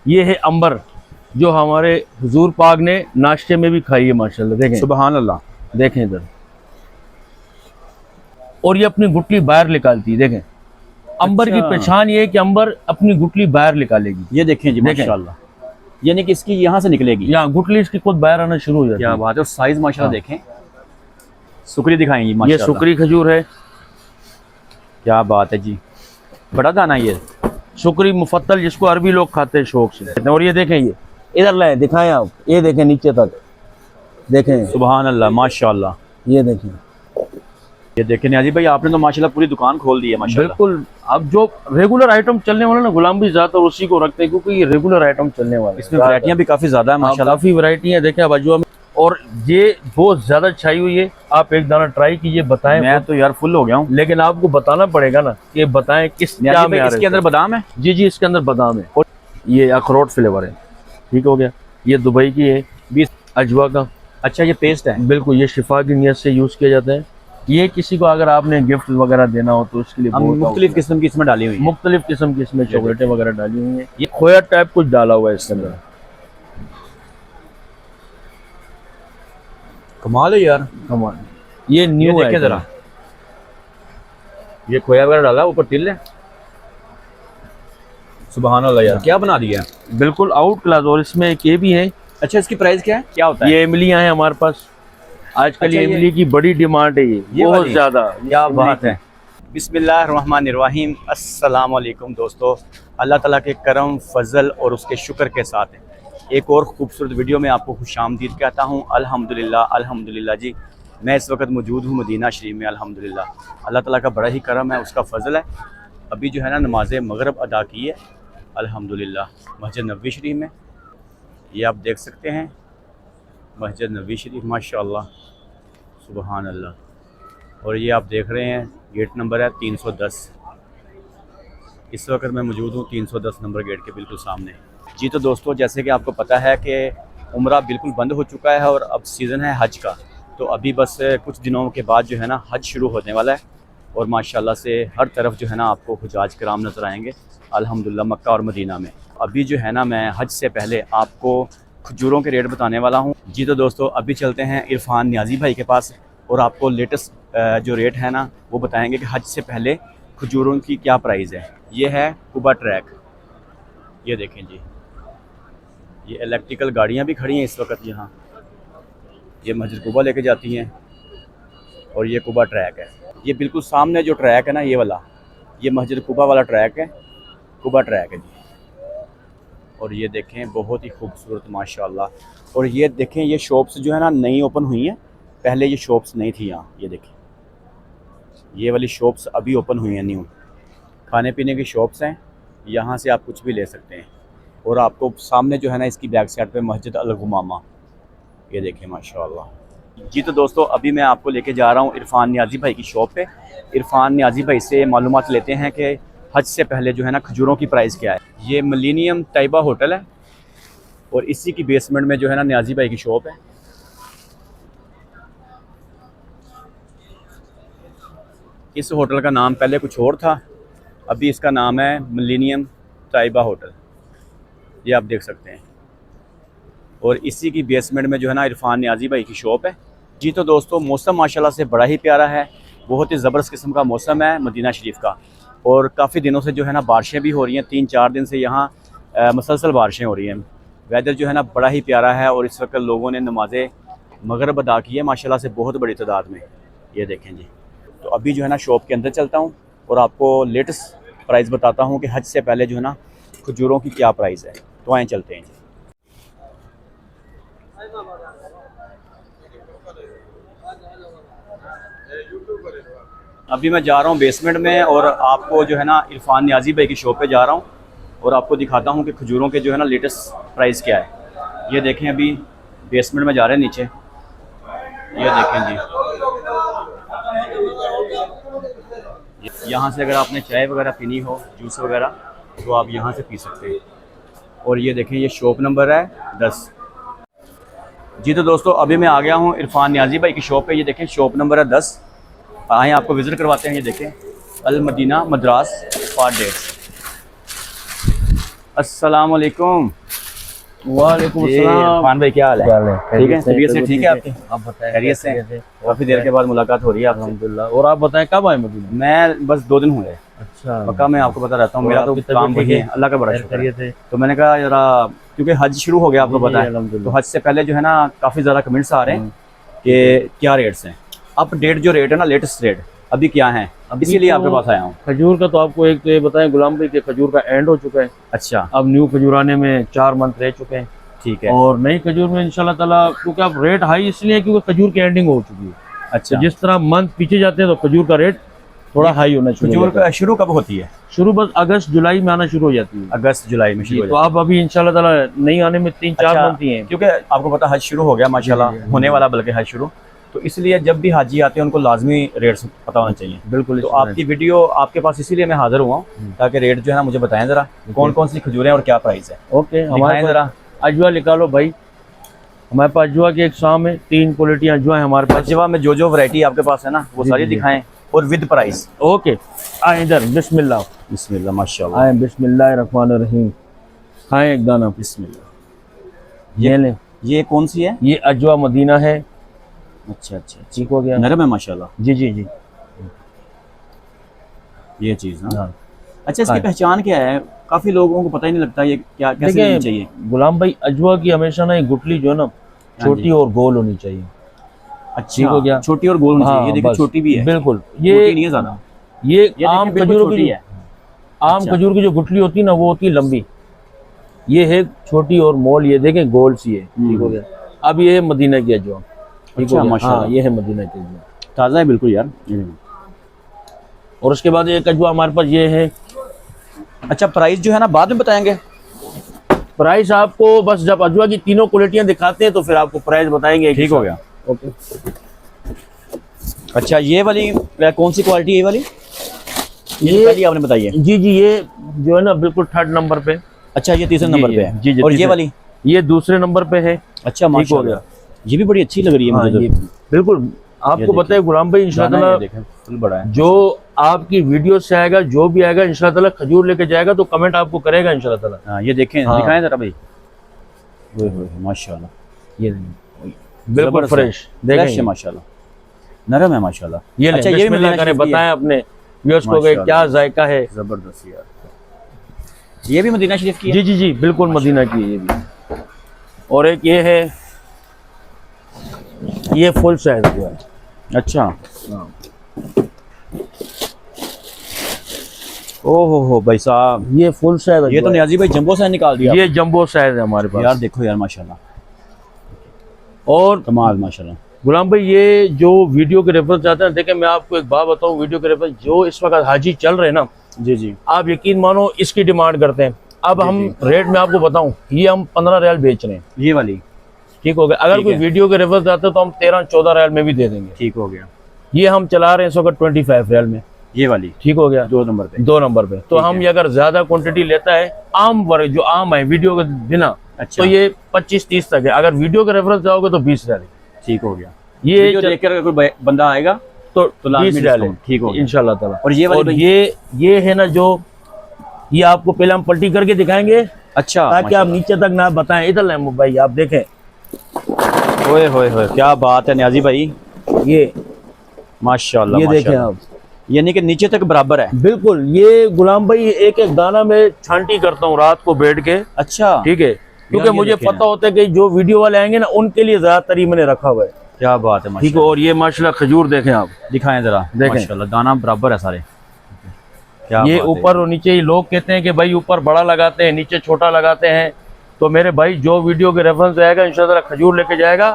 ये है अंबर, जो हमारे हुजूर पाक ने नाश्ते में भी खाई है माशाल्लाह। देखें, सुबहान अल्लाह। देखें इधर, और ये अपनी गुटली बाहर निकालती है। देखें, अंबर की अच्छा। पहचान ये है कि अंबर अपनी गुटली बाहर निकालेगी। ये देखें जी, देखें। माशाल्लाह, यानी कि इसकी यहाँ से निकलेगी। यहाँ गुटली इसकी खुद बाहर आना शुरू हो जाती क्या है। बात है। और साइज माशाल्लाह हाँ। देखें, सुकरी दिखाएंगी ये माशाल्लाह। सुकरी खजूर है। क्या बात है जी, बड़ा दाना ये। सुकरी मुफत्तल, जिसको अरबी लोग खाते हैं शौक से। और ये देखें, ये इधर लाए दिखाएं आप, ये देखें नीचे तक, देखें, सुबहान अल्लाह माशाल्लाह। ये देखें। ये देखें नियाजी भाई, आपने तो माशाल्लाह पूरी दुकान खोल दी है माशाल्लाह। बिल्कुल। अब जो रेगुलर आइटम चलने वाला ना, गुलाम भी ज्यादातर उसी को रखते हैं, क्योंकि ये रेगुलर आइटम चलने वाला है। इसमें वैरायटियां भी काफी ज्यादा है माशाल्लाह। काफी वैरायटी है। देखें बाजुआ में, और ये बहुत ज्यादा छाई हुई है। आप एक दाना ट्राई कीजिए, बताएं। मैं तो यार फुल हो गया हूँ। लेकिन आपको बताना पड़ेगा ना कि बताएं किस क्या नियाजी में भाई, आ रहा इसके है। अंदर बादाम है। जी जी, इसके अंदर बादाम है, और ये अखरोट फ्लेवर है। ठीक हो गया। ये दुबई की है, 20 अजवा का। अच्छा, ये पेस्ट है। बिल्कुल, ये शिफा की नियत से यूज किया जाता है। ये किसी को अगर आपने गिफ्ट वगैरह देना हो तो उसके लिए बहुत मुख्तलिफ किस्म की इसमें डाली हुई है। मुख्तलिफ किस्म की इसमें चॉकलेटें वगैरह डाली हुई हैं। ये खोया टाइप कुछ डाला हुआ है इसके अंदर। कमाल है यार। कमाल। ये न्यू है जरा, ये खोया वगैरह डाला, ऊपर तिल है। सुबहान अल्लाह यार, क्या बना दिया है। बिल्कुल आउट क्लास। और इसमें एक ये भी है। अच्छा, इसकी प्राइस क्या है, क्या होता है। ये इमलियां हैं हमारे पास आजकल। अच्छा, ये इमली की बड़ी डिमांड है, ये बहुत वाली? ज्यादा। क्या बात है। बिस्मिल्लाहिर्रहमानिर्रहीम। अस्सलाम वालेकुम दोस्तों, अल्लाह ताला के करम फजल और उसके शुक्र के साथ एक और ख़ूबसूरत वीडियो में आपको खुशामदीद कहता हूँ। अल्हम्दुलिल्लाह अल्हम्दुलिल्लाह जी, मैं इस वक्त मौजूद हूँ मदीना शरीफ में। अल्हम्दुलिल्लाह, अल्लाह ताला का बड़ा ही करम है, उसका फ़ज़ल है। अभी जो है ना नमाज मगरब अदा की है अल्हम्दुलिल्लाह मस्जिद नबवी शरीफ में। ये आप देख सकते हैं मस्जिद नबवी शरीफ, माशाअल्लाह, सुबहान अल्लाह। और ये आप देख रहे हैं गेट नंबर है 310। इस वक्त मैं मौजूद हूँ 310 नंबर गेट के बिल्कुल सामने। जी तो दोस्तों, जैसे कि आपको पता है कि उम्रा बिल्कुल बंद हो चुका है और अब सीज़न है हज का। तो अभी बस कुछ दिनों के बाद जो है ना हज शुरू होने वाला है, और माशाल्लाह से हर तरफ जो है ना आपको हुजाज कराम नज़र आएंगे अल्हम्दुलिल्लाह मक्का और मदीना में। अभी जो है ना मैं हज से पहले आपको खजूरों के रेट बताने वाला हूँ। जी तो दोस्तों, अभी चलते हैं इरफान नियाजी भाई के पास और आपको लेटेस्ट जो रेट है ना वो बताएंगे कि हज से पहले खजूरों की क्या प्राइस है। ये है कुबा ट्रैक, ये देखें जी, ये इलेक्ट्रिकल गाड़ियाँ भी खड़ी हैं इस वक्त यहाँ। ये मस्जिद कुबा लेके जाती हैं, और ये कुबा ट्रैक है। ये बिल्कुल सामने जो ट्रैक है ना ये वाला, ये मस्जिद कुबा वाला ट्रैक है, कुबा ट्रैक है जी। और ये देखें बहुत ही खूबसूरत माशाल्लाह। और ये देखें ये शॉप्स जो है ना नई ओपन हुई हैं, पहले ये शॉप्स नहीं थी यहाँ। ये देखें ये वाली शॉप्स अभी ओपन हुई हैं न्यू, खाने पीने की शॉप्स हैं, यहाँ से आप कुछ भी ले सकते हैं। और आपको सामने जो है ना इसकी बैक साइड पे मस्जिद अल गुमामा, ये देखें माशाल्लाह। जी तो दोस्तों, अभी मैं आपको लेके जा रहा हूँ इरफान नियाजी भाई की शॉप पे। इरफान नियाजी भाई से मालूमात लेते हैं कि हज से पहले जो है ना खजूरों की प्राइस क्या है। ये मिलेनियम तैयबा होटल है, और इसी की बेसमेंट में जो है ना नियाजी भाई की शॉप है। इस होटल का नाम पहले कुछ और था, अभी इसका नाम है मिलेनियम तैयबा होटल, ये आप देख सकते हैं। और इसी की बेसमेंट में जो है ना इरफान नियाजी भाई की शॉप है। जी तो दोस्तों, मौसम माशाल्लाह से बड़ा ही प्यारा है, बहुत ही ज़बरदस्त किस्म का मौसम है मदीना शरीफ का। और काफ़ी दिनों से जो है ना बारिशें भी हो रही हैं, 3-4 दिन से यहाँ मुसलसल बारिशें हो रही हैं। वेदर जो है ना बड़ा ही प्यारा है, और इस वक्त लोगों ने नमाज मगरब अदा की है माशाल्लाह से बहुत बड़ी तादाद में। ये देखें जी, तो अभी जो है ना शॉप के अंदर चलता हूँ और आपको लेटेस्ट प्राइस बताता हूँ कि हज से पहले जो है ना खजूरों की क्या प्राइस है। तो आए चलते हैं जी। अभी मैं जा रहा हूँ बेसमेंट में, और आपको जो है ना इरफान नियाजी भाई की शॉप पे जा रहा हूँ, और आपको दिखाता हूँ कि खजूरों के जो है ना लेटेस्ट प्राइस क्या है। ये देखें, अभी बेसमेंट में जा रहे हैं नीचे, ये देखें जी। यहाँ से अगर आपने चाय वगैरह पीनी हो, जूस वगैरह, तो आप यहाँ से पी सकते हैं। और ये देखें, ये शॉप नंबर है 10। जी तो दोस्तों, अभी मैं आ गया हूँ इरफान नियाजी भाई की शॉप पे। ये देखें शॉप नंबर है 10। आए आपको विज़िट करवाते हैं। ये देखें अल मदीना मद्रास पार्ट डेट्स, अस्सलाम वालेकुम। वालेकुम जी, अस्सलाम। इरफान भाई क्या हाल है? ठीक है, तबीयत से ठीक है आपकी? आप बताएं खैरियत से? काफी देर के बाद मुलाकात हो रही है आपसे। अल्हम्दुलिल्लाह। और आप बताएं कब आए मदीना? मैं बस 2 दिन हुए। अच्छा, पक्का मैं आपको बता रहता हूँ, और मेरा तो आपकी तबीयत काम ठीक वही है? है, अल्लाह का बड़ा खैर शुक्र है। खैरियत है? तो मैंने कहा जरा, क्योंकि हज शुरू हो गया आपको जी, पता है, अल्हम्दुलिल्लाह। तो हज से पहले जो है ना काफी ज्यादा कमेंट्स आ रहे हैं कि क्या रेट्स हैं। अपडेट जो रेट है ना, लेटेस्ट रेट अभी क्या है, इसीलिए तो आपके पास आया हूँ। खजूर का तो आपको एक तो ये बताएं गुलाम भाई कि खजूर का एंड हो चुका है। अच्छा, अब न्यू खजूर आने में 4 मंथ रह चुके हैं। ठीक है। और नई खजूर में इंशाल्लाह ताला, क्योंकि अब रेट हाई इसलिए क्योंकि खजूर की एंडिंग हो चुकी है। अच्छा, तो जिस तरह मंथ पीछे जाते हैं तो खजूर का रेट थोड़ा हाई होना शुरू हो खजूर जाता है। का शुरू कब होती है? शुरू बस अगस्त जुलाई में आना शुरू हो जाती है। अगस्त जुलाई में शुरू जी, हो तो जाती आप अभी इंशाल्लाह ताला नहीं आने में 3-4 अच्छा, मंथ ही हैं। क्योंकि आपको पता हज शुरू हो गया माशाल्लाह, जी, जी, होने वाला बल्कि हज शुरू, तो इसलिए जब भी हाजी आते हैं उनको लाजमी रेट्स पता होना चाहिए। बिल्कुल। तो आपकी वीडियो आपके पास इसीलिए मैं हाजिर हुआ हूँ ताकि रेट जो है ना मुझे बताएं जरा, कौन कौन सी खजूरें और क्या प्राइस है। ओके, हमारे दिखाएं जरा। पास अजवा निकालो भाई। हमारे पास अजवा की एक शाम है, 3 क्वालिटियाँ अजवा है हमारे पास। अजवा में जो वैरायटी आपके पास है ना वो जी, सारी जी, जी। दिखाएं और विद प्राइस। ओके, आए इधर, बिस्मिल्लाह। बिस्मिल्लाह माशाल्लाह। आए, बिस्मिल्लाहिर्रहमानिर्रहीम। खाएं एक दाना। बिस्मिल्लाह। ये लें। ये कौन सी है? ये अजवा मदीना है। अच्छा अच्छा, ठीक हो गया? नरम है माशाल्लाह जी जी जी। ये चीज़ ना। हाँ। अच्छा, इसकी हाँ। पहचान क्या है? काफी लोगों को पता ही नहीं लगता ये क्या कैसे लेनी चाहिए। देखिए गुलाम भाई, अजवा की हमेशा ना ये गुठली जो है ना छोटी और गोल होनी चाहिए। अच्छा, ठीक हो गया? छोटी और गोल होनी चाहिए। ये देखिए बस, छोटी भी है, बिल्कुल। मोटी ये नहीं है ज्यादा। ये ये आम देखिए खजूरों छोटी की है। आम अच्छा। खजूर की जो गुठली होती है ना वो होती है लंबी। ये है छोटी और मोल, ये देखें गोल सी है। ठीक हो गया? अब ये है मदीना की अजवा। ठीक अच्छा, हो गया? माशाल्लाह। हाँ, ये है मदीना की अजवा। ताज़ा है बिल्कुल यार। और उसके बाद एक अजवा हमारे पास ये है। अच्छा, प्राइस जो है ना बाद में बताएंगे। प्राइस आपको बस जब अजवा की तीनों क्वालिटियां दिखाते हैं तो फिर आपको प्राइस बताएंगे। ठीक हो गया। ओके। अच्छा, ये वाली कौन सी क्वालिटी है? ये वाली ये पहली आपने बताई है। जी जी, ये जो है ना बिल्कुल 3rd नंबर पे। अच्छा, ये तीसरे जी, नंबर पे है। जी जी। और ये तीसरे- वाली? ये दूसरे नंबर पे है। अच्छा, ठीक हो माशाल्लाह। गया? ये भी बड़ी अच्छी लग रही है हाँ, मुझे ये तो। बिल्कुल। आपको देखिए। पता है गुलाम भाई, दाना इंशाल्लाह ये देखें फुल बड़ा है। जो आपकी वीडियो से आएगा, जो भी आएगा इंशाल्लाह ताला खजूर लेके जाएगा तो कमेंट आपको करेगा इंशाल्लाह ताला। हाँ, ये देखें, हाँ। दिखाएं जरा भाई। ओए होए, माशाल्लाह। ये बिल्कुल जबरदस्त है। फ्रेश देखें। फ्रेश है माशाल्लाह, नरम है माशाल्लाह। ये अच्छा, ये भी बिस्मिल्लाह मदीना करें, शरीफ की है। बताएं अपने व्यूअर्स को कि माशाल्लाह। क्या जायका है। जबरदस्त यार। ये भी मदीना शरीफ की है। जी जी जी, बिल्कुल मदीना की है ये भी। और एक ये है, ये फुल साइज हुआ है। अच्छा, हाँ। ओहो हो भाई साहब, ये फुल साइज। ये तो नियाजी भाई जंबो से निकाल दिया। ये जंबो साइज है हमारे पास। यार देखो यार माशाल्लाह, और कमाल माशाल्लाह। गुलाम भाई, ये जो वीडियो के रेफरेंस जाते हैं, देखें मैं आपको एक बात बताऊं, वीडियो के रेफरेंस जो इस वक्त हाजी चल रहे हैं ना, जी जी, आप यकीन मानो इसकी डिमांड करते हैं। अब जी, हम जी। रेट में आपको बताऊं, ये हम 15 रियाल बेच रहे हैं। ये वाली ठीक हो गया? अगर ठीक कोई है। वीडियो के रेफरेंस जाते हैं तो हम 13-14 रियाल में भी दे देंगे। ठीक हो गया। ये हम चला रहे हैं इस वक्त 25 रियाल में। ये वाली ठीक हो गया? 2 नंबर पे। 2 नंबर पे। तो ठीक हम है। ये अगर ज्यादा क्वांटिटी लेता है, आम वर्ग जो आम है वीडियो के बिना, अच्छा, तो ये 25-30 तक है। अगर वीडियो के रेफरेंस जाओगे तो 20 रियाल है। ठीक हो गया। ये वीडियो देखकर अगर कोई बंदा आएगा तो लाजमी 20 रियाल है। डिस्काउंट। ठीक हो गया इंशाल्लाह ताला। और ये वाली भाई? ये है ना, जो ये आपको पहले हम पलटी करके दिखाएंगे अच्छा, ताकि आप नीचे तक ना बताएं। इधर लाएं भाई, आप देखें। ओए होए होए, क्या बात है नियाजी भाई, ये माशाल्लाह ये देखें माशाल्लाह। आप, यानी कि नीचे तक बराबर है। बिल्कुल। ये गुलाम भाई एक एक दाना में छांटी करता हूँ रात को बैठ के। अच्छा, ठीक है? क्योंकि ये मुझे देखें पता होता है कि जो वीडियो वाले आएंगे ना उनके लिए ज्यादातर ही मैंने रखा हुआ है। क्या बात है ठीक है? माशाल्लाह। और ये माशाल्लाह खजूर देखें आप, दिखाएं जरा, देखें। माशाल्लाह दाना बराबर है सारे। क्या ये बात है। ऊपर और नीचे, ही लोग कहते हैं कि भाई ऊपर बड़ा लगाते हैं नीचे छोटा लगाते हैं। तो मेरे भाई जो वीडियो के रेफरेंस आएगा इंशाल्लाह खजूर लेके जाएगा,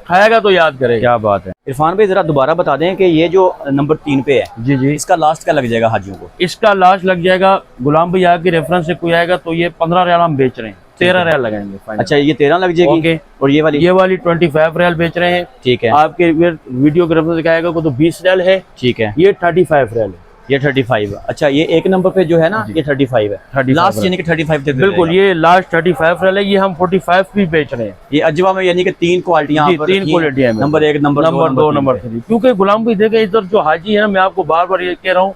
खाएगा तो याद करेगा। क्या बात है। इरफान भाई जरा दोबारा बता दें कि ये जो नंबर 3 पे है, जी जी, इसका लास्ट क्या लग जाएगा हाजियों को? इसका लास्ट लग जाएगा गुलाम भाई आगे रेफरेंस से कोई आएगा तो ये 15 रियाल हम बेच रहे हैं। 13 रियाल लगाएंगे फाइनल। अच्छा, ये 13 लग जाएगी। ओके। और ये वाली? ये वाली 25 रियाल बेच रहे हैं। ठीक है। आपके वीडियो के रेफरेंस आएगा को तो 20 रियाल है। ठीक है। ये 35 रियाल है। ये 35। अच्छा, ये एक नंबर पे जो है ना, ये 35 है। 35 लास्ट यानी कि 35 तक बिल्कुल, ये लास्ट 35 रियाल है। ये हम 45 भी बेच रहे हैं। ये अजवा में यानी कि 3 क्वालिटियां जी, 3 क्वालिटियां हैं। Number 1, number 2, number 2, number 3। क्योंकि गुलाम भाई देखे इधर जो हाजी है ना, मैं आपको बार बार ये कह रहा हूँ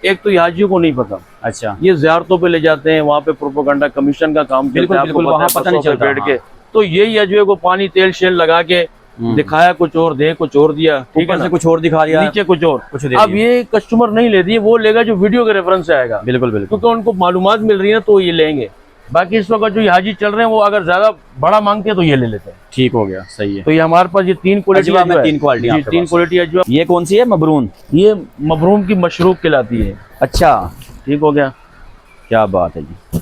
एक तो ये हाजियों को नहीं पता। अच्छा, ये ज़ियारतों पे ले जाते हैं, वहाँ पे प्रोपेगेंडा कमीशन का काम बिल्कुल चलता है, बिल्कुल, आपको वहाँ पता नहीं बसों पे चलता। बैठ के। हाँ। तो यही अजवे को पानी तेल शेल लगा के दिखाया कुछ और, दे कुछ और दिया, ठीक है ऊपर ना, से कुछ और दिखा दिया, नीचे कुछ और। कुछ दे अब दिया। ये कस्टमर नहीं लेती है, वो लेगा जो वीडियो के रेफरेंस से आएगा, बिल्कुल बिल्कुल, क्योंकि उनको मालूमात मिल रही है तो ये लेंगे। बाकी इस वक्त जो ये हाजी चल रहे हैं वो अगर ज्यादा बड़ा मांगते हैं तो ये ले लेते हैं। ठीक हो गया, सही है। तो ये हमारे पास ये तीन क्वालिटी अजवा में तीन क्वालिटी आपके तीन पास। क्वालिटी अजवा। ये कौन सी है? मबरून। ये मबरूम की मशरूब कहलाती है। अच्छा, ठीक हो गया, क्या बात है जी।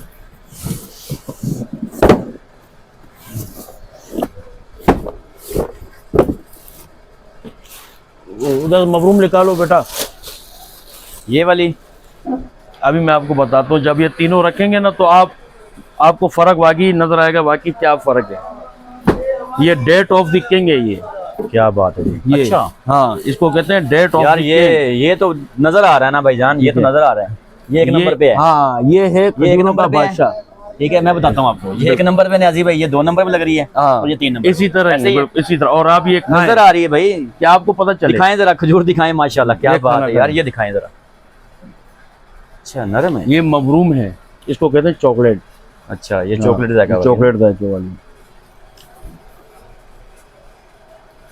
उधर मबरूम निकालो बेटा। ये वाली अभी मैं आपको बताता हूँ, जब ये तीनों रखेंगे ना तो आपको फर्क वाकई नजर आएगा, बाकी क्या फर्क है। ये डेट ऑफ द किंग है ये। क्या बात है जी। ये अच्छा, हाँ, इसको कहते हैं डेट ऑफ यार द ये तो नजर आ रहा है ना भाईजान, ये तो नजर आ रहा है। ये एक नंबर पे है। हाँ, ये है ये एक खजूरों नंबर का पे है। बादशाह। ठीक है, मैं बताता हूँ आपको, ये एक नंबर पे न्याजी भाई, ये 2 नंबर पे लग रही है हाँ, और ये 3 नंबर इसी तरह ऐसे ही है। इसी तरह। और आप ये खाएं, नजर आ रही है भाई, क्या आपको पता चले। दिखाएं जरा, खजूर दिखाएं, माशाल्लाह क्या ये बात खाना है यार, खाएं। ये दिखाएं जरा। अच्छा, नरम है। ये मबरूम है, इसको कहते हैं चॉकलेट। अच्छा, ये चॉकलेट जाएगा, चॉकलेट जायके वाली।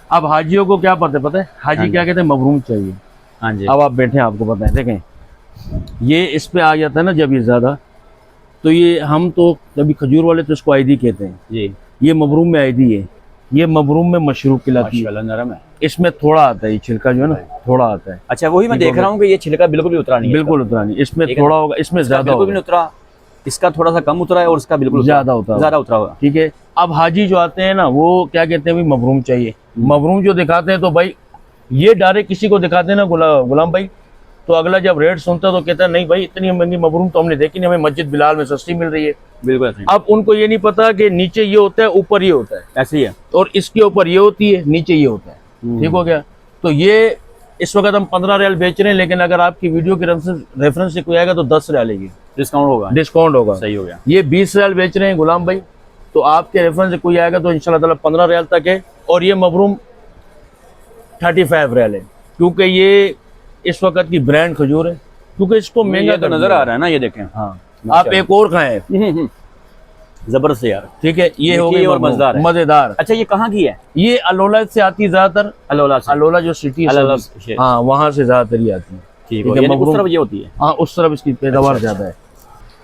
अब हाजियों को क्या पता है, हाजी क्या कहते हैं, मबरूम चाहिए। हाँ जी। अब आप बैठे हैं, आपको पता है, देखें ये इस पे आ जाता है ना जब ये ज्यादा, तो ये हम तो कभी खजूर वाले तो इसको आईदी कहते हैं जी। ये मबरूम में आईदी है। ये मबरूम में मशरूब खिलाती है। माशाल्लाह नरम है। इसमें थोड़ा आता है, ये छिलका जो है ना थोड़ा आता है। अच्छा, वही मैं देख रहा हूँ कि ये छिलका बिल्कुल भी उतरा नहीं है। बिल्कुल उतरा नहीं, इसमें ठीक है थोड़ा होगा, इसमें इसका ज्यादा बिल्कुल भी होगा, नहीं उतरा, इसका थोड़ा सा कम उतरा है और इसका बिल्कुल ज्यादा होता है, ज्यादा उतरा होगा। ठीक है। अब हाजी जो आते हैं ना वो क्या कहते हैं, भाई मबरूम चाहिए। मबरूम जो दिखाते हैं तो भाई ये डायरेक्ट किसी को दिखाते हैं ना गुलाम भाई, तो अगला जब रेट सुनता है तो कहता है नहीं भाई इतनी महंगी मबरूम तो हमने देखी नहीं, हमें मस्जिद बिलाल में सस्ती मिल रही है। बिल्कुल ऐसे ही। अब उनको ये नहीं पता कि नीचे ये होता है, ऊपर ये होता है, ऐसे ही है। और इसके ऊपर ये होती है, नीचे ये होता है। ठीक हो गया। तो ये इस वक्त हम 15 रियाल बेच रहे हैं, लेकिन अगर आपकी वीडियो के रेफरेंस से कोई आएगा तो 10 रियाल लेगी, डिस्काउंट होगा। डिस्काउंट होगा। सही हो गया। ये 20 रियाल बेच रहे हैं गुलाम भाई, तो आपके रेफरेंस से कोई आएगा तो इंशाल्लाह ताला 15 रियाल तक है। और ये मबरूम 35 रियाल है, क्योंकि ये इस वक्त की ब्रांड खजूर है, क्योंकि इसको महंगा तो नजर आ रहा है ना, ये देखें। हाँ, आप एक और खाएं, जबरदस्त है यार। ठीक है। ये हो मीठी गई और मजेदार है। मजेदार। अच्छा, ये कहाँ की है? ये अलोला से आती है ज्यादातर, अलोला से। अलोला जो सिटी है अलोला सऊदी, से। हाँ वहाँ से ज्यादातर ही आती है। ठीक ठीक है, है, यानी उस मबरूम- तरफ ये होती है। हाँ, उस तरफ इसकी पैदावार ज्यादा है।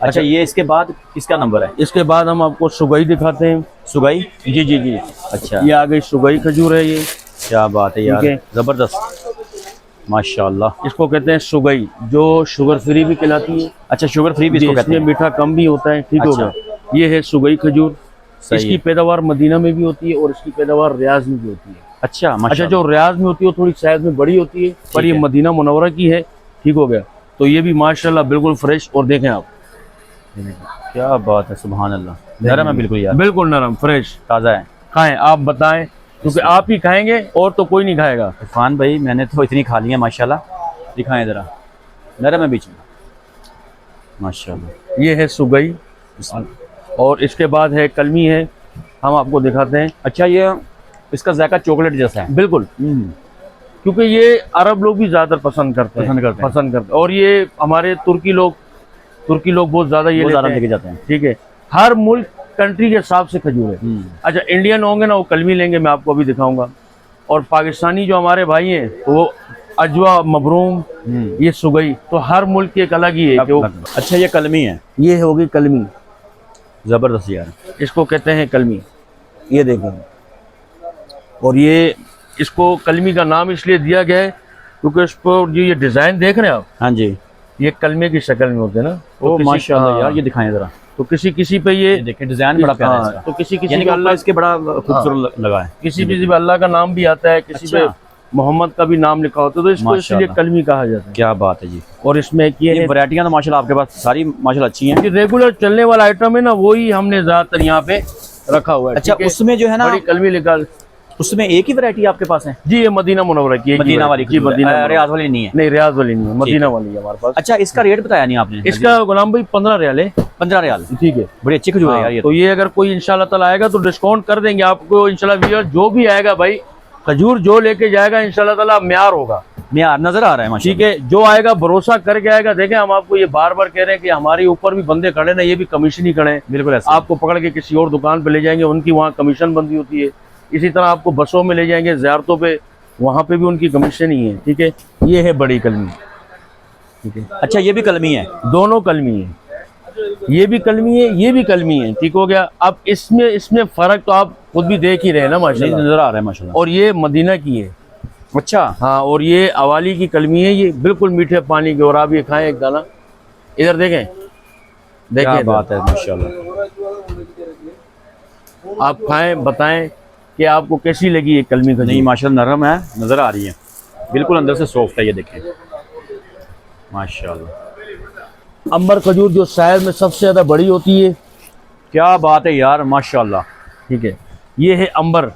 अच्छा, ये इसके बाद किसका नंबर है? इसके बाद हम आपको सुगई दिखाते हैं। सुगाई। जी जी जी, अच्छा, ये आ गई सुगई खजूर है ये। क्या बात है यार, ठीक है। जबरदस्त, माशाल्लाह। इसको कहते हैं सुगई, जो शुगर फ्री भी कहलाती है। अच्छा, शुगर फ्री भी जी, इसको कहते इसमें हैं। मीठा कम भी होता है। ठीक अच्छा। होगा। ये है सुगई खजूर। सही इसकी है। पैदावार मदीना में भी होती है और इसकी पैदावार रियाज में भी होती है। अच्छा, अच्छा, माशाल्लाह। जो रियाज में होती है वो थोड़ी साइज में बड़ी होती है, पर ये है। मदीना मुनव्वरा की है। ठीक हो गया। तो ये भी माशाल्लाह बिल्कुल फ्रेश, और देखें आप, क्या बात है, सुभान अल्लाह, नरम है बिल्कुल यार, बिल्कुल नरम फ्रेश। ताज़ा है। खाएं, आप बताएं, क्योंकि आप ही खाएंगे और तो कोई नहीं खाएगा। इरफान भाई, मैंने तो इतनी खा ली है माशाल्लाह, दिखाएं जरा, नरम है बीच में, माशाल्लाह। ये है सुगई, और इसके बाद है कलमी है, हम आपको दिखाते हैं। अच्छा, ये इसका जायका चॉकलेट जैसा है। बिल्कुल, क्योंकि ये अरब लोग भी ज्यादा पसंद करते हैं, पसंद करते हैं। और ये हमारे तुर्की लोग बहुत ज्यादा ये ज़्यादा लेते लेके हैं। जाते हैं। ठीक है, हर मुल्क कंट्री के हिसाब से खजूर है। अच्छा, इंडियन होंगे ना वो कलमी लेंगे, मैं आपको अभी दिखाऊंगा। और पाकिस्तानी जो हमारे भाई हैं वो अजवा, मबरूम, ये सुगई, तो हर मुल्क की एक अलग ही है कि वो। अच्छा, ये कलमी है। ये होगी कलमी, ज़बरदस्त यार। इसको कहते हैं कलमी। ये देखें, और ये इसको कलमी का नाम इसलिए दिया गया है क्योंकि इस पर जो ये डिजाइन देख रहे हैं आप, हाँ जी, ये कलमे की शक्ल में होते हैं ना। ओ तो किसी- माशाल्लाह हाँ, यार, ये दिखाएं जरा, तो किसी पे ये देखें डिजाइन बड़ा प्यारा है हाँ, इसका। तो किसी यानी पे कि अल्लाह, इसके बड़ा खूबसूरत लगा है। किसी पे अल्लाह का नाम भी आता है, किसी पे अच्छा। मोहम्मद का भी नाम लिखा होता है, तो इसको इसलिए माशाल्लाह। कलमी कहा जाता है। क्या बात है जी। और इसमें एक ये ये वैरायटियां तो माशाल्लाह आपके पास सारी माशाल्लाह अच्छी हैं। रेगुलर चलने वाला आइटम है ना, वही हमने ज्यादातर यहाँ पे रखा हुआ है। अच्छा, ठीक है? उसमें जो है ना, बड़ी कलमी निकाल, उसमें एक ही वैरायटी आपके पास है? जी ये मदीना मुनव्वरा की, एक ही मदीना वाली जी, मदीना मुनव्वरा। रियाज वाली नहीं है? नहीं, रियाज वाली नहीं है, मदीना वाली है हमारे पास। अच्छा, इसका रेट बताया नहीं आपने? इसका गुलाम भाई 15 रियाल है। 15 रियाल। ठीक है, बड़ी अच्छी खजूर है यार ये तो ये अगर कोई इंशाल्लाह ताला आएगा तो डिस्काउंट कर देंगे आपको। इंशाल्लाह व्यूअर जो भी आएगा भाई, खजूर जो लेके जाएगा इंशाल्लाह ताला म्यार होगा। मियार नजर आ रहा है माशाल्लाह। ठीक है, जो आएगा भरोसा करके आएगा। देखें, हम आपको ये बार बार कह रहे हैं कि हमारे ऊपर भी बंदे खड़े ना, ये भी कमीशन ही खड़े हैं। बिल्कुल ऐसा। आपको पकड़ के किसी और दुकान पे ले जाएंगे, उनकी वहाँ कमीशन बंदी होती है। इसी तरह आपको बसों में ले जाएंगे, ज़ियारतों पे, वहाँ पे भी उनकी कमीशन ही है। ठीक है, ये है बड़ी कलमी। ठीक है, अच्छा ये भी कलमी है? दोनों कलमी है, ये भी कलमी है, ये भी कलमी है। ठीक हो गया। अब इसमें फ़र्क तो आप खुद भी देख ही रहे हैं ना माशाल्लाह, नजर आ रहा है माशाल्लाह। और ये मदीना की है। अच्छा हाँ, और ये अवाली की कलमी है, ये बिल्कुल मीठे पानी के। और आप ये खाएं एक दाना, इधर देखें, क्या देखें बात है माशाल्लाह। आप खाएं, बताएं कि आपको कैसी लगी ये कलमी खजूर। नहीं माशाल्लाह नरम है, नजर आ रही है, बिल्कुल अंदर से सॉफ्ट है। ये देखें माशाल्लाह। अंबर खजूर जो साइज में सबसे ज़्यादा बड़ी होती है। क्या बात है यार माशाल्लाह। ठीक है, ये है अंबर,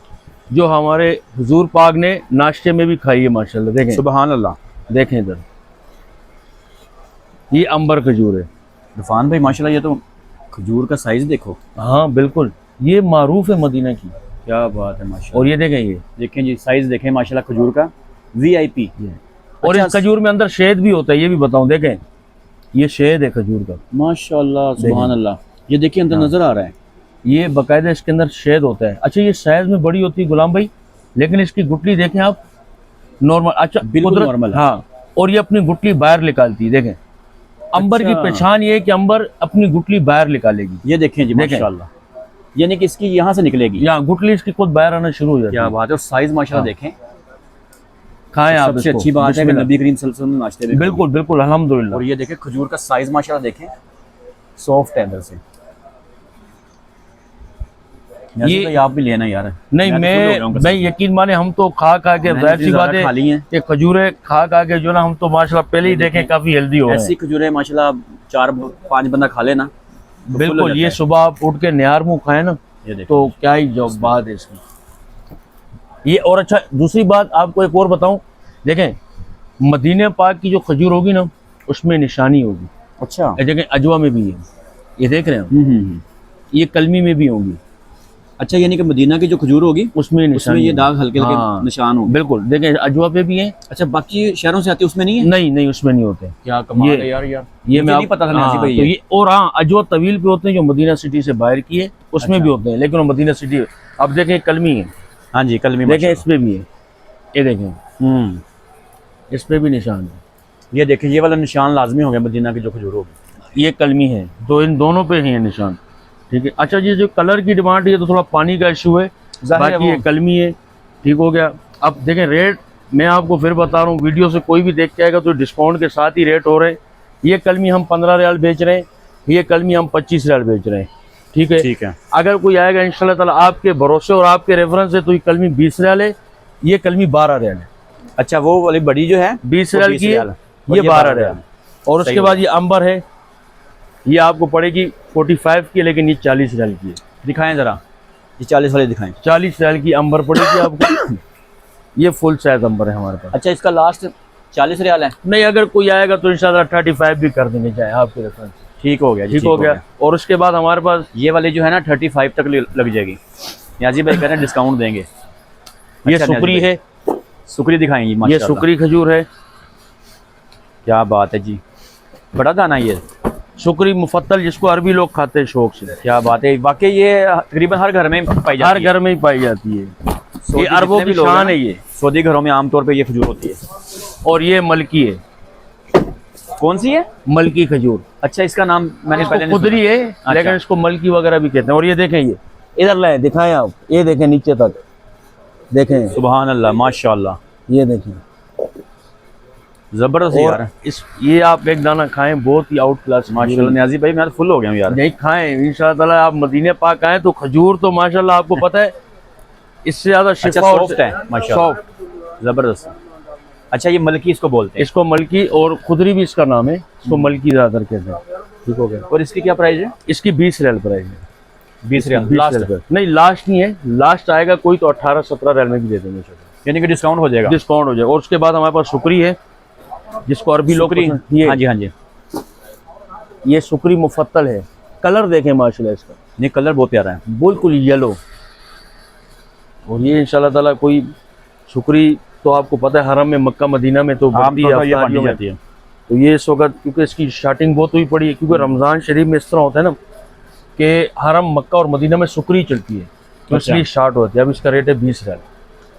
जो हमारे हुजूर पाक ने नाश्ते में भी खाई है माशाल्लाह। देखें, सुबहान अल्लाह। देखें इधर, ये अंबर खजूर है। इरफान भाई माशाल्लाह ये तो खजूर का साइज देखो। हाँ बिल्कुल, ये मारूफ है मदीना की। क्या बात है माशाल्लाह। और ये देखें, ये देखें जी साइज देखें माशाल्लाह खजूर का, वीआईपी। और अच्छा, इस खजूर में अंदर शहद भी होता है, ये भी बताऊं। देखें, ये शहद है खजूर का माशाल्लाह सुबहान अल्लाह। ये देखिए अंदर नजर आ रहा है। ये बाकायदा इसके अंदर शहद होता है। अच्छा, ये साइज में बड़ी होती है गुलाम भाई, लेकिन इसकी गुटली देखें आप, नॉर्मल। अच्छा, बिल्कुल नॉर्मल है। हाँ, और ये अपनी गुटली बाहर निकालती है। देखें, अंबर की अच्छा। पहचान ये है कि अंबर अपनी गुटली बाहर निकालेगी। ये देखें जी देखें। माशाल्लाह, यानी कि इसकी यहाँ से निकलेगी। यहाँ गुटली इसकी खुद बाहर आना शुरू हो जाती क्या है। बात है। और साइज माशाल्लाह देखें। खाएं आप सबसे इसको। अच्छी बात है कि बिस्मिल्लाह। नबी करीम सल्लल्लाहु अलैहि वसल्लम नाश्ते में खाई। बिल्कुल बिल्कुल, अल्हम्दुलिल्लाह। और ये देखें खजूर का साइज माशाल्लाह देखें, सॉफ्ट है अंदर से। ये आप भी लेना यार। नहीं, मैं यकीन माने, हम तो खा के जाहिर सी बात है खाली हैं। कि खजूरें खा के जो ना, हम तो माशाल्लाह पहले ही देखें काफी हेल्दी हो रहे हैं। ऐसी खजूरें माशाल्लाह 4-5 बंदा खा लेना तो फुल हो बिल्कुल, जाता ये है। सुबह आप उठ के निहार मुँह खाएं ना, ये देखो तो क्या ही जो बात है इसकी ये। और अच्छा, दूसरी बात आपको एक और बताऊं। देखें, मदीने पाक की जो खजूर होगी ना, उसमें निशानी होगी। अच्छा। ये देखें, अजवा में भी है, ये देख रहे हैं आप? ये कलमी में भी होंगी। अच्छा, यानी कि मदीना की जो खजूर होगी उसमें उसमें निशानी ये है। दाग हल्के हल्के हाँ, निशान होंगे। बिल्कुल। देखें, अजवा पे भी है। अच्छा, बाकी शहरों से आती है उसमें नहीं है? नहीं नहीं, उसमें नहीं होते। क्या कमाल ये- है यार। ये मुझे मैं नहीं पता था हाँ, नियाज़ी भाई तो ये। ये। और हाँ, अजवा तवील पे होते हैं जो मदीना सिटी से बाहर की है, उसमें अच्छा। भी होते हैं, लेकिन वो मदीना सिटी। अब देखें, कलमी है। हाँ जी, कल में देखें, इस पे भी है, ये देखें, इस पे भी निशान है। ये देखिए, ये वाला निशान लाजमी हो गया मदीना की जो खजूर होगी। ये कलमी है, तो इन दोनों पे हैं निशान। ठीक है। अच्छा जी, जो कलर की डिमांड है तो थोड़ा पानी का इशू है, जाहिर है बाकी ये वो। कलमी है। ठीक हो गया। अब देखें, रेट मैं आपको फिर बता रहा हूँ, वीडियो से कोई भी देख के आएगा तो डिस्काउंट के साथ ही रेट हो रहे हैं। ये कलमी हम 15 रियाल बेच रहे हैं, ये कलमी हम 25 रियाल बेच रहे हैं। ठीक है। ठीक है। अगर कोई आएगा इंशाल्लाह ताला आपके भरोसे और आपके रेफरेंस से, तो ये कलमी 20 रियाल है, ये कलमी 12 रियाल है। अच्छा, वो वाली बड़ी जो है 20 वो रियाल 20 की है, रियाल है, और ये ये 12 12 रियाल। और सही उसके हो बाद ये अंबर है, ये आपको पड़ेगी 45 की, लेकिन ये 40 रियाल की है। दिखाएं जरा, ये 40 वाले दिखाएं। 40 रियाल की अंबर पड़ेगी आपको। ये फुल साइज अंबर है हमारे पास। अच्छा, इसका लास्ट 40 रियाल है। नहीं, अगर कोई आएगा तो इंशाल्लाह 35 भी कर देंगे, चाहे आपके रेफरेंस। ठीक हो गया जी, ठीक हो गया। और उसके बाद हमारे पास ये वाली जो है ना 35 तक लग जाएगी। नियाज़ी भाई कह रहे हैं डिस्काउंट देंगे। ये अच्छा, सुकरी नियाज़ी है, भाई, सुकरी दिखाएंगी ये माशाल्लाह। सुकरी खजूर है। क्या बात है जी, बड़ा दाना ये। सुकरी मुफत्तल, जिसको अरबी लोग खाते हैं शौक से। क्या बात है, वाकई ये तकरीबन हर घर में पाई जाती हर है। घर में ही पाई जाती है। सऊदी ये अरबों जितने की भी लोग हैं शान ना, है ये। सऊदी घरों में आमतौर पे ये खजूर होती है। और ये मलकी है, कौन सी है? मलकी खजूर। अच्छा, इसका नाम मैंने पहले इसको नहीं खुदरी सुना। है, लेकिन इसको मलकी वगैरह भी कहते हैं। और ये देखें, ये इधर लाए, दिखाएं आप, ये देखें नीचे तक, देखें, सुभान अल्लाह माशाल्लाह, ये देखें। जबरदस्त और यार। इस ये आप एक दाना खाएं, बहुत ही आउट क्लास माशाल्लाह नियाज़ी भाई, मैं तो फुल हो गया हूँ यार। नहीं, खाएं इंशाल्लाह ताला। आप मदीने पाक आए तो खजूर तो माशाल्लाह आपको पता है, इससे ज्यादा अच्छा, शिफा और सॉफ्ट है माशाल्लाह, सॉफ्ट। जबरदस्त। अच्छा, ये मलकी इसको बोलते हैं। इसको मलकी और खुदरी भी इसका नाम है, इसको मलकी ज्यादातर कहते हैं। ठीक हो गया। और इसकी क्या प्राइस है? इसकी 20 रियाल प्राइस है। 20 रियाल 20 लास्ट, रियाल। नहीं, लास्ट नहीं है, लास्ट आएगा कोई तो 18-17 रियाल में भी दे देंगे, यानी कि डिस्काउंट हो जाएगा। डिस्काउंट हो जाएगा। और उसके बाद हमारे पास सुकरी है, जिसको अरबी लोग सुकरी, पसंद- ये हाँ जी हाँ जी। ये सुकरी मुफत्तल है। कलर देखें माशाल्लाह इसका, नहीं, कलर बहुत प्यारा है। बिल्कुल येलो। और ये इंशाल्लाह ताला कोई सुकरी तो आपको पता है हरम में मक्का मदीना में तो बढ़ती है ये अफ्तारियों बांटी में। जाती है। तो ये इस वक्त क्योंकि इसकी स्टार्टिंग बहुत हुई पड़ी है, क्योंकि रमज़ान शरीफ में इस तरह होता है ना कि हरम मक्का और मदीना में सुकरी चलती है, तो अच्छा। इसलिए स्टार्ट होती है। अब इसका रेट है 20 रियाल,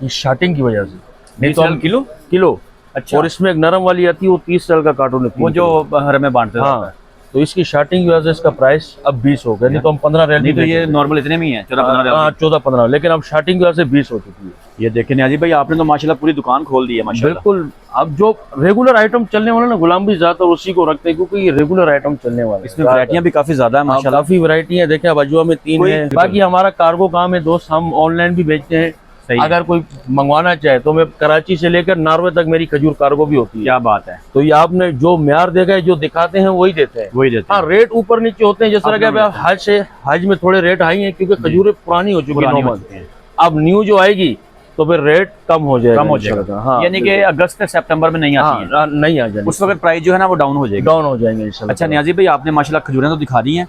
ये स्टार्टिंग की वजह से। नहीं 20 तो रियाल हम किलो? किलो। अच्छा। और इसमें एक नरम वाली आती है वो 30 रियाल का कार्टून है, वो जो हरम में बांटते हैं। हाँ, तो इसकी स्टार्टिंग की वजह से इसका प्राइस अब 20 हो गया, नहीं तो हम 15 रियाल नहीं भी तो ये बेचते थे। नॉर्मल इतने में ही है, 14-15 रियाल। हाँ 14-15, लेकिन अब स्टार्टिंग की वजह से 20 हो चुकी है। ये देखें नियाजी भाई, आपने तो माशाल्लाह पूरी दुकान खोल दी है माशाल्लाह। बिल्कुल। अब जो रेगुलर आइटम चलने वाला ना, गुलाम भी ज्यादातर उसी को रखते हैं, क्योंकि ये रेगुलर आइटम चलने वाला है। इसमें वैरायटियां भी काफी ज्यादा है माशाल्लाह। काफी वैरायटी है। देखिए अब अजवा में 3 है। बाकी हमारा कार्गो काम है दोस्त, हम ऑनलाइन भी बेचते हैं। सही है। अगर कोई मंगवाना चाहे तो मैं कराची से लेकर नॉर्वे तक मेरी खजूर कार्गो भी होती है। क्या बात है। तो ये आपने जो म्यार देखा है, जो दिखाते हैं वही देते हैं। वही देते हाँ, हैं। रेट ऊपर नीचे होते हैं, जिस तरह के अब हज में थोड़े रेट हाई हैं, क्योंकि खजूरें पुरानी हो चुकी है पुरानी हो नॉर्मल। चुकी हैं। अब न्यू जो आएगी तो फिर रेट कम हो जाएगा, कम हो जाएगा। हाँ, यानी कि अगस्त से सितंबर में नहीं आती है। हाँ नहीं आ जाएगी, उस वक्त प्राइस जो है ना वो डाउन हो जाएगा। डाउन हो जाएंगे इंशाल्लाह। अच्छा नियाजी भाई, आपने माशाल्लाह खजूरें तो दिखा दी हैं।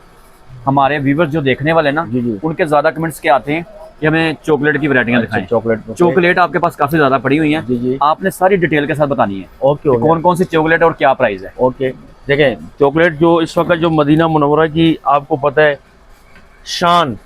हमारे व्यूवर्स जो देखने वाले ना, जी जी। उनके ज्यादा कमेंट्स क्या आते हैं कि हमें चॉकलेट की वैरायटियां दिखाएं। चॉकलेट चॉकलेट आपके पास काफी ज्यादा पड़ी हुई हैं। जी जी। आपने सारी डिटेल के साथ बतानी है। ओके कौन कौन सी चॉकलेट और क्या प्राइस है। ओके। देखें चॉकलेट जो इस वक्त जो मदीना मुनव्वरा की आपको पता है शान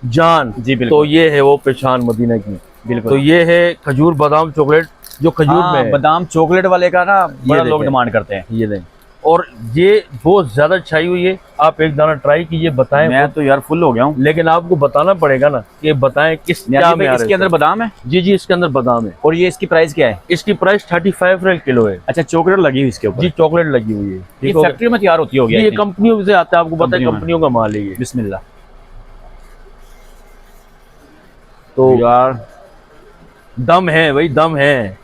जान, जी बिल्कुल। तो ये है वो पहचान मदीना की। बिल्कुल। तो ये है खजूर बादाम चॉकलेट, जो खजूर में है। बादाम चॉकलेट वाले का ना बड़ा लोग देखें। डिमांड करते हैं। ये दें, और ये बहुत ज्यादा छाई हुई है। आप एक दाना ट्राई कीजिए, बताएं। मैं तो यार फुल हो गया हूँ। लेकिन आपको बताना पड़ेगा ना कि बताएं किस क्या नियाजी में भाई, आ रहा इसके है। अंदर बादाम है जी जी, इसके अंदर बादाम है। और ये इसकी प्राइस क्या है। इसकी प्राइस 35 रियाल किलो है। अच्छा, चॉकलेट लगी हुई इसके ऊपर। जी चॉकलेट लगी हुई है। ये ठीक हो गया? फैक्ट्री में तैयार होती होगी। ये कंपनियों से आता है, आपको पता है कंपनियों में। कंपनियों का माल है ये। बिस्मिल्लाह। तो यार दम है भाई, दम है।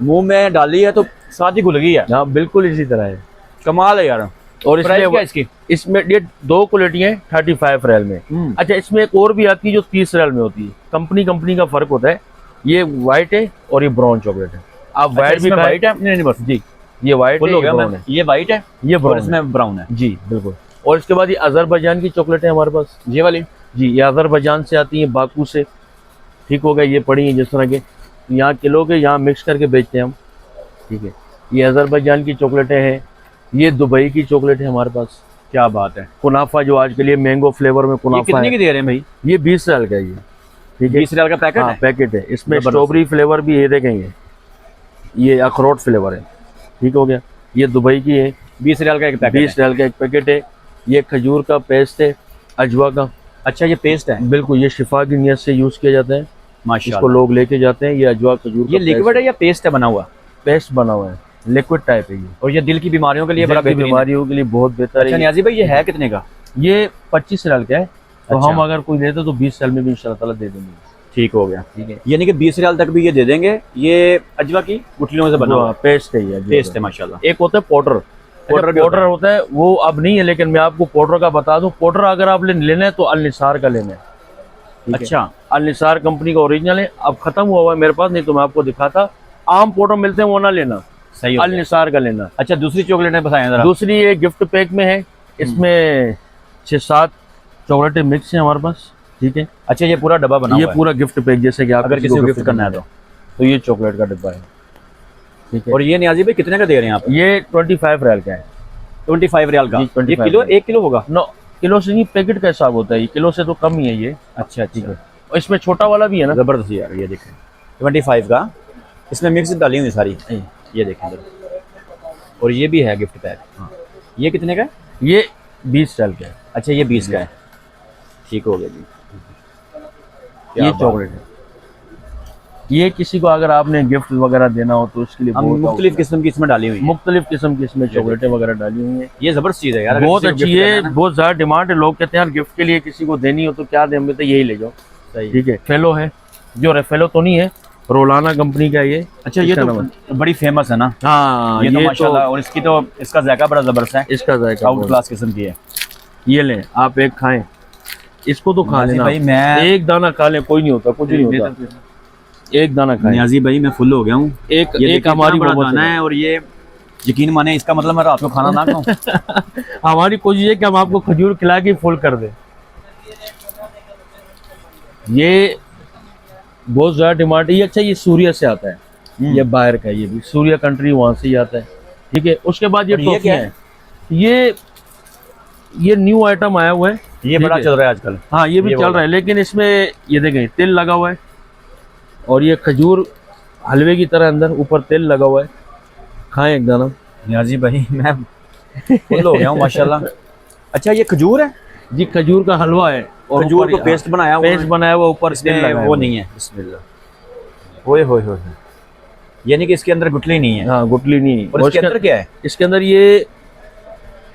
मुंह में डाली है तो साथ ही घुल गई है। हाँ बिल्कुल इसी तरह है। कमाल है यार। और प्राइस क्या है इसमें इसकी। इसमें ये 2 क्वालिटी है 35 रियाल में। अच्छा, इसमें एक और भी आती है जो 30 रियाल में होती है। कंपनी का फर्क होता है। ये व्हाइट है और ये ब्राउन चॉकलेट है। आप व्हाइट भी खाएं। व्हाइट है। नहीं बस जी, ये व्हाइट फुल है, हो ये गया ब्राउन मैं। है। ये व्हाइट है, ये और ब्राउन है। इसमें ब्राउन है। जी बिल्कुल। और इसके बाद ये अजरबैजान की चॉकलेट है हमारे पास। ये वाली जी, ये अजरबैजान से आती है, बाकू से। ठीक हो गया, ये पड़ी है जिस तरह के यहाँ किलो के, यहाँ मिक्स करके बेचते हैं हम। ठीक है, ये अजरबैजान की चॉकलेटें हैं। ये दुबई की चॉकलेट है हमारे पास। क्या बात है। कुनाफा जो आज के लिए मैंगो फ्लेवर में ये कुनाफा कितने है, की दे रहे हैं भाई। ये 20 रियाल का है ये। ठीक है, 20 रियाल का पैकेट हाँ है। पैकेट है। इसमें जबरदस्त। स्ट्रॉबेरी फ्लेवर भी ये देखेंगे, ये अखरोट फ्लेवर है। ठीक हो गया, ये दुबई की है। 20 रियाल का एक पैकेट 20 रियाल का एक पैकेट है। ये खजूर का पेस्ट है, अजवा का। अच्छा, ये पेस्ट है। बिल्कुल, ये शिफा की नीयत से यूज किया जाता है। इसको माशाल्लाह। लोग लेके जाते हैं। ये अजवा खजूर ये का लिक्विड है या पेस्ट है बना हुआ। पेस्ट बना हुआ है, लिक्विड टाइप है ये। और ये दिल की बीमारियों के लिए बड़ा दिल की बेहतरीन है। बीमारियों के लिए बहुत बेहतर अच्छा है। नियाजी भाई, ये है कितने का। ये 25 रियाल का है। तो अच्छा। हम अगर कोई लेते तो 20 रियाल में भी इंशाल्लाह ताला दे देंगे। ठीक हो गया। ठीक है, यानी कि 20 रियाल तक भी ये दे देंगे। ये अजवा की गुठलियों से बना हुआ है। पेस्ट है ये, पेस्ट है माशाल्लाह। एक होता है पाउडर। पाउडर भी पाउडर होता है, वो अब नहीं है, लेकिन मैं आपको पाउडर का बता दूं। पाउडर अगर आप लेना है तो अल निसार का लेना है। ठीक है? अच्छा, अल निसार कंपनी का ओरिजिनल है। अब खत्म हुआ है मेरे पास, नहीं तो मैं आपको दिखाता। आम पाउडर मिलते हैं, वो ना लेना, सही हो अल गया। निसार का लेना। अच्छा, दूसरी चॉकलेट बताएं जरा। दूसरी ये गिफ्ट पैक में है। इसमें 6-7 चॉकलेटें मिक्स हैं हमारे पास। ठीक है, अच्छा, ये पूरा डब्बा बना ये हुआ है। पूरा गिफ्ट पैक, जैसे कि आप अगर किसी को गिफ्ट करना है तो ये चॉकलेट का डिब्बा है। ठीक है, और ये नियाजी भाई कितने का दे रहे हैं आप। ये 25 रियाल का है। 25 रियाल का। जी, 25 ये किलो 1 किलो होगा। 9 किलो से नहीं, पैकेट का हिसाब होता है। ये किलो से तो कम ही है ये। अच्छा ठीक अच्छा, है, और इसमें छोटा वाला भी है ना। जबरदस्त यार। ये देखें 25 का, इसमें मिक्स डाली हुई सारी। ये देखें जरा। और ये भी है गिफ्ट पैक। हाँ, ये कितने का है। ये 20 रियाल का है। अच्छा, ये 20 का है। ठीक हो गया जी। क्या ये बात। चॉकलेट है। ये किसी को अगर आपने गिफ्ट वगैरह देना हो तो उसके लिए हम बहुत मुख्तलिफ किस्म की इसमें डाली हुई है। मुख्तलिफ किस्म की इसमें चॉकलेटें वगैरह डाली हुई हैं। ये जबरदस्त चीज़ है यार। अगर बहुत किसी को अच्छी gift है, करना ना। बहुत ज्यादा डिमांड है। लोग कहते हैं यार गिफ्ट के लिए किसी को देनी हो तो क्या दें, हमें तो यही ले जाओ। सही। ठीक है, फेलो है, जो रेफेलो तो नहीं है, रोलाना कंपनी का ये। अच्छा, ये इसका तो नाम बड़ी फेमस है ना। हाँ, ये तो माशाल्लाह। और इसकी तो इसका जायका बड़ा जबरदस्त है। इसका जायका आउट क्लास किस्म की है। ये लें, आप एक खाएं, इसको तो खा नियाजी लेना। भाई, मैं एक दाना खा लें, कोई नहीं होता, कुछ नहीं होता। एक दाना खाएं। नियाजी भाई, मैं फुल हो गया हूँ। एक ये एक हमारी बड़ा मोहब्बत दाना है। है। और ये यकीन माने, इसका मतलब मैं रात को खाना ना खाऊं। हमारी कोशिश है कि हम आपको खजूर खिला के फुल कर दें। ये बहुत ज़्यादा डिमांड है ये। अच्छा ये सूर्य से आता है, ये बाहर का है, ये भी सूर्य कंट्री वहाँ से ही आता है। ठीक है, उसके बाद ये और ये टॉफी क्या है, ये न्यू आइटम आया हुआ है। ये ठीक बड़ा है। चल रहा है आजकल। हाँ ये भी ये चल वाला। रहा है, लेकिन इसमें ये देखें तिल लगा हुआ है, और ये खजूर हलवे की तरह अंदर ऊपर तिल लगा हुआ है। खाएं एक दाना। नियाजी भाई मैं फुल हो गया हूँ माशाल्लाह। अच्छा ये खजूर है, जी खजूर का हलवा है, और खजूर ऊपर को पेस्ट बनाया हुआ पेस्ट बनाया हुआ, ऊपर तिल इसमें लगा वो हुआ नहीं है। बिस्मिल्लाह। ओए होए होए, यानी कि इसके अंदर गुठली नहीं है। हाँ गुटली नहीं। और इसके अंदर क्या है? इसके अंदर ये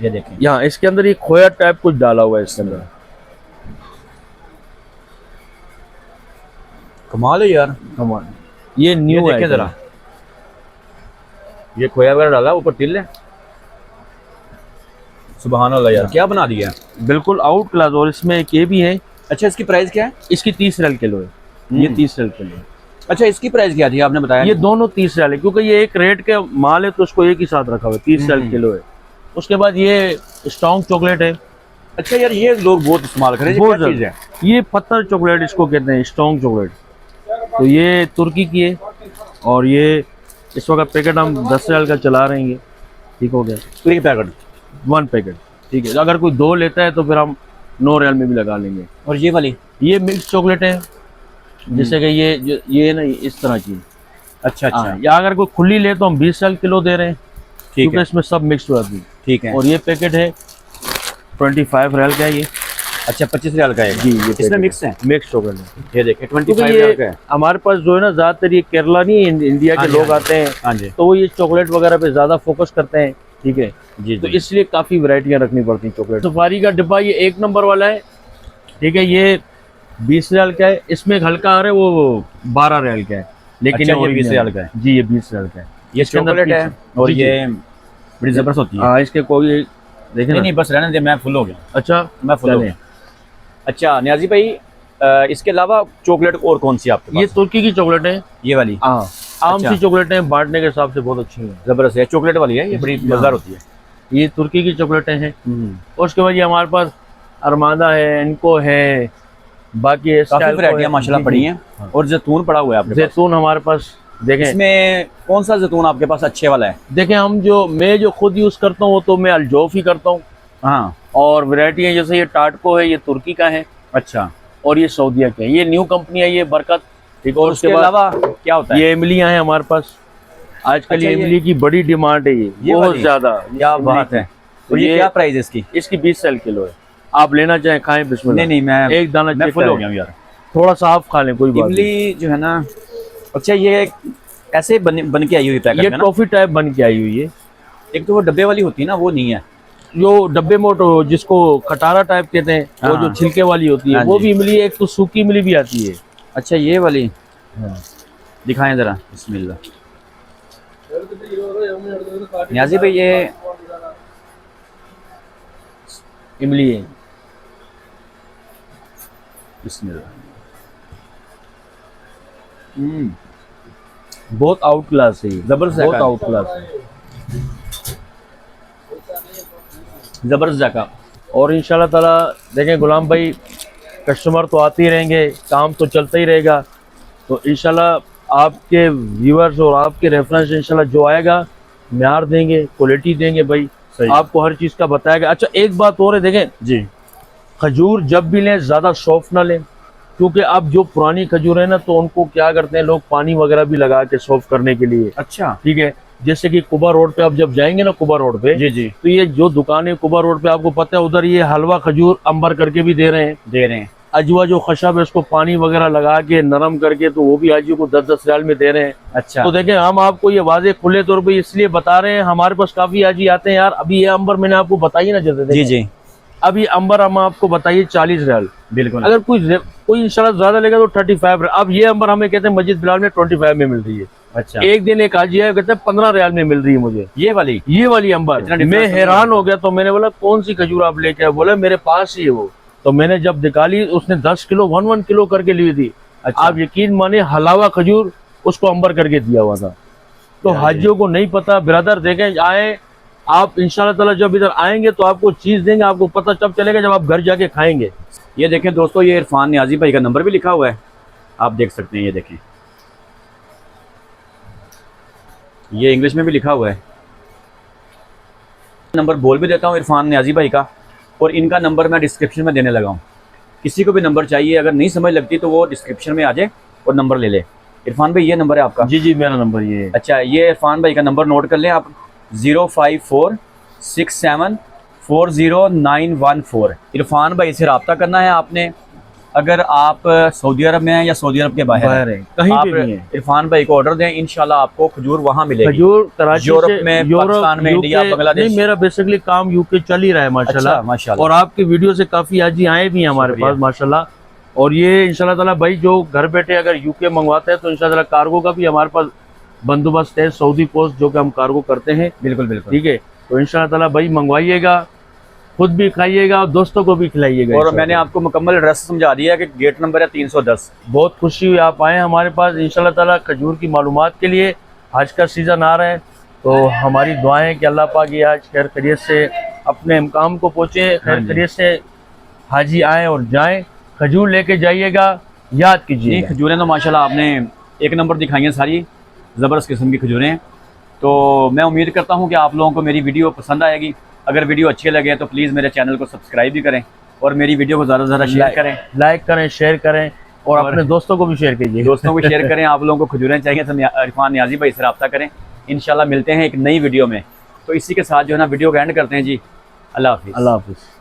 देखें, यहाँ इसके अंदर ये खोया टाइप कुछ डाला हुआ है इसके अंदर। कमाल है यार। हमारे ये न्यू है देखें जरा, ये खोया वगैरह डाला, ऊपर तिल है। सुभान अल्लाह यार, क्या बना दिया है। बिल्कुल आउट क्लास। और इसमें एक ये भी है, अच्छा इसकी प्राइस क्या है? इसकी 30 रियाल किलो है। ये 30 रियाल किलो है। अच्छा इसकी प्राइस क्या थी आपने बताया? ये दोनों 30 रियाल है, क्योंकि ये एक रेट के माल है तो उसको एक ही साथ रखा हुआ है, 30 रियाल किलो है। उसके बाद ये स्ट्रॉन्ग चॉकलेट है। अच्छा यार ये लोग बहुत इस्तेमाल करें, ये बहुत क्या चीज़ है? ये पत्थर चॉकलेट इसको कहते हैं, स्ट्रॉन्ग चॉकलेट। तो ये तुर्की की है, और ये इस वक्त पैकेट हम 10 रियाल का चला रहे हैं। ठीक हो गया, 3 पैकेट, 1 पैकेट। ठीक है, अगर कोई 2 लेता है तो फिर हम 9 रियाल में भी लगा लेंगे। और ये वाली ये मिक्स चॉकलेट है, जैसे कि ये ना इस तरह की। अच्छा अच्छा हाँ, या अगर कोई खुली ले तो हम 20 रियाल किलो दे रहे हैं, ठीक क्योंकि है इसमें सब मिक्स हुआ थी। ठीक है। और ये पैकेट है 25 रियाल का है ये। अच्छा 25 रियाल का है जी ये इसमें पैकेट मिक्स है। मिक्स चॉकलेट है। ये देखिए क्योंकि 25 रियाल का ये है। हमारे पास जो है ना ज्यादातर ये केरला नहीं इंडिया हाँ के जी, लोग हाँ जी। आते हैं, हाँ जी तो वो ये चॉकलेट वगैरह पे ज्यादा फोकस करते हैं। ठीक है, जी तो जी। इसलिए काफी वैरायटियां रखनी पड़ती हैं चॉकलेट। सफारी का डिब्बा ये 1 नंबर वाला है। ठीक है, ये 20 रियाल का है। इसमें एक हल्का आ रहा है वो 12 रियाल का है, लेकिन अच्छा, ये original 20 रियाल का है। जी ये 20 रियाल का है। ये इसके अंदर चॉकलेट है पीस- और जी, जी। ये बड़ी जबरदस्त होती है। हाँ इसके कोई देखे नहीं ना। नहीं बस रहने दे, मैं फुल हो गया। अच्छा मैं फुल हो चलें। गया। अच्छा नियाजी भाई इसके अलावा चॉकलेट और कौन सी आपके ये पास? तुर्की की चॉकलेट है। ये वाली हाँ आम अच्छा। सी चॉकलेट है, बांटने के हिसाब से बहुत अच्छी है। जबरदस्त है, चॉकलेट वाली है, ये बड़ी मजेदार होती है। ये तुर्की की चॉकलेटें हैं। और उसके बाद ये हमारे पास अरमादा है, इनको है, बाकी काफी स्टाइल को वैरायटियां है। माशाल्लाह जी, पड़ी जी। हैं। और जैतून पड़ा हुआ है आपके पास। जैतून हमारे पास देखें। इसमें कौन सा जैतून आपके पास अच्छे वाला है? देखें हम मैं जो खुद यूज करता हूँ तो मैं अल्जोफ ही करता हूँ। हाँ और वैरायटी है, जैसे ये टाटको है, ये तुर्की का है, अच्छा। और ये सऊदीया का है। ये न्यू कंपनी है, ये बरकत। ठीक है, और उसके अलावा क्या होता है? ये इमलियाँ हैं हमारे पास। आजकल अच्छा, ये ये- इमली की बड़ी डिमांड है, ये बहुत वाली? ज्यादा। क्या बात है। और ये क्या प्राइस है इसकी? इसकी 20 रियाल किलो है। आप लेना चाहें खाएं, बिस्मिल्लाह। नहीं नहीं मैं एक दाना मैं चेक फुल हो करें। गया हूँ यार। थोड़ा सा आप खा लें, कोई बात नहीं। इमली जो है ना, अच्छा ये ऐसे बन के आई हुई पैकेट ये में ना? टॉफी टाइप बन के आई हुई है। एक तो वो डब्बे वाली होती है ना, वो नहीं है। जो डब्बे मोटो जिसको खटारा टाइप कहते हैं, वो हाँ। जो छिलके वाली होती है, हाँ वो जी। भी इमली है। एक तो सूखी इमली भी आती है। अच्छा ये वाली दिखाएं जरा, बिस्मिल्लाह। नियाजी भाई ये इमली है। बिस्मिल्लाह। बहुत आउट क्लास है ये, जबरदस्त बहुत जायका है। आउट क्लास है। जबरदस्त जायका। और इंशाल्लाह ताला देखें गुलाम भाई, कस्टमर तो आते ही रहेंगे, काम तो चलता ही रहेगा। तो इंशाल्लाह आपके व्यूअर्स और आपके रेफरेंस इंशाल्लाह जो आएगा म्यार देंगे, क्वालिटी देंगे भाई, सही। आपको हर चीज़ का बताएगा। अच्छा एक बात और है, देखें जी खजूर जब भी लें ज़्यादा सॉफ्ट ना लें, क्योंकि अब जो पुरानी खजूर है ना, तो उनको क्या करते हैं लोग, पानी वगैरह भी लगा के सॉफ्ट करने के लिए। अच्छा ठीक है, जैसे कि कुबा रोड पे आप जब जाएंगे ना, कुबा रोड पे, जी जी तो ये जो दुकान है कुबा रोड पे, आपको पता है उधर ये हलवा खजूर अंबर करके भी दे रहे हैं। दे रहे हैं। अजवा जो खशब है उसको पानी वगैरह लगा के नरम करके, तो वो भी हाजी को 10-10 रियाल में दे रहे हैं। अच्छा तो देखें हम आपको ये वाजे खुले तौर पे इसलिए बता रहे हैं, हमारे पास काफी हाजी आते हैं यार। अभी ये अंबर मैंने आपको बताई ना, जैसे जी देखें, जी अभी अंबर हम आपको बताइए 40 रियाल। बिल्कुल। अगर कोई इंशाल्लाह ज्यादा लेगा तो 35 रियाल। अब ये अंबर हमें कहते हैं मस्जिद बिलाल में 25 में मिल रही है। अच्छा एक दिन एक हाजी है कहते हैं 15 रियाल में मिल रही है मुझे ये वाली ये वाली अंबर। इतना मैं difference हैरान हो गया, तो मैंने बोला कौन सी खजूर आप लेके आए? बोला मेरे पास ही है वो। तो मैंने जब निकाली, उसने 10 किलो 1 किलो करके ली थी। अच्छा। आप यकीन माने, हलावा खजूर उसको अंबर करके दिया हुआ था। तो यार हाजियों को नहीं पता। ब्रदर देखें, आए आप इंशाल्लाह ताला जब इधर आएंगे तो आपको चीज देंगे, आपको पता तब चलेगा जब आप घर जाके खाएंगे। ये देखें दोस्तों, ये इरफान नियाजी भाई का नंबर भी लिखा हुआ है। आप देख सकते हैं, ये देखें, ये इंग्लिश में भी लिखा हुआ है। नंबर बोल भी देता हूँ इरफान नियाजी भाई का, और इनका नंबर मैं डिस्क्रिप्शन में देने लगा हूँ। किसी को भी नंबर चाहिए, अगर नहीं समझ लगती तो वो डिस्क्रिप्शन में आ जाए और नंबर ले ले। इरफान भाई ये नंबर है आपका? जी जी, मेरा नंबर ये है। अच्छा, ये इरफान भाई का नंबर नोट कर लें आप, 05467409114। इरफान भाई से रब्ता करना है आपने। अगर आप सऊदी अरब में हैं या सऊदी अरब के बाहर हैं, कहीं आप पे भी हैं, इरफान भाई को ऑर्डर दें, इंशाल्लाह आपको खजूर वहाँ मिलेगी। खजूर कराची यूरोप से, में, पाकिस्तान में, इंडिया, UK बांग्लादेश। नहीं, मेरा बेसिकली काम यूके चल ही रहा है माशाल्लाह। अच्छा, माशाल्लाह। और आपकी वीडियो से काफ़ी हाजी आए भी हैं हमारे शुक्रिया। पास माशाल्लाह। और ये इंशाल्लाह ताला भाई जो घर बैठे अगर यूके मंगवाते हैं तो इंशाल्लाह ताला कार्गो का भी हमारे पास बंदोबस्त है, सऊदी पोस्ट जो कि हम कार्गो करते हैं। बिल्कुल बिल्कुल। ठीक है, तो इंशाल्लाह ताला भाई मंगवाइएगा, खुद भी खाइएगा और दोस्तों को भी खिलाइएगा। और मैंने आपको मुकम्मल एड्रेस समझा दिया है कि गेट नंबर है 310। बहुत खुशी हुई आप आए हमारे पास। इंशाल्लाह ताला खजूर की मालूमात के लिए, आज का सीज़न आ रहा है तो हमारी दुआएं कि अल्लाह पाक ये आज खैर खैरियत से अपने मुकाम को पहुँचे, खैर खैरियत से हाजी आएँ और जाएँ। खजूर लेके जाइएगा, याद कीजिए। नहीं, खजूरें तो माशाल्लाह आपने एक नंबर दिखाई हैं, सारी ज़बरदस्त किस्म की खजूरें हैं। तो मैं उम्मीद करता हूँ कि आप लोगों को मेरी वीडियो पसंद आएगी। अगर वीडियो अच्छी लगे तो प्लीज़ मेरे चैनल को सब्सक्राइब भी करें और मेरी वीडियो को ज़्यादा से ज़्यादा शेयर करें, लाइक करें, शेयर करें और अपने दोस्तों को भी शेयर कीजिए। दोस्तों को शेयर करें। आप लोगों को खजूरें चाहिए तो इरफान नियाजी भाई से रब्ता करें। इंशाल्लाह मिलते हैं एक नई वीडियो में। तो इसी के साथ जो है ना वीडियो को एंड करते हैं जी। अल्लाह हाफिज़। अल्लाह हाफिज़।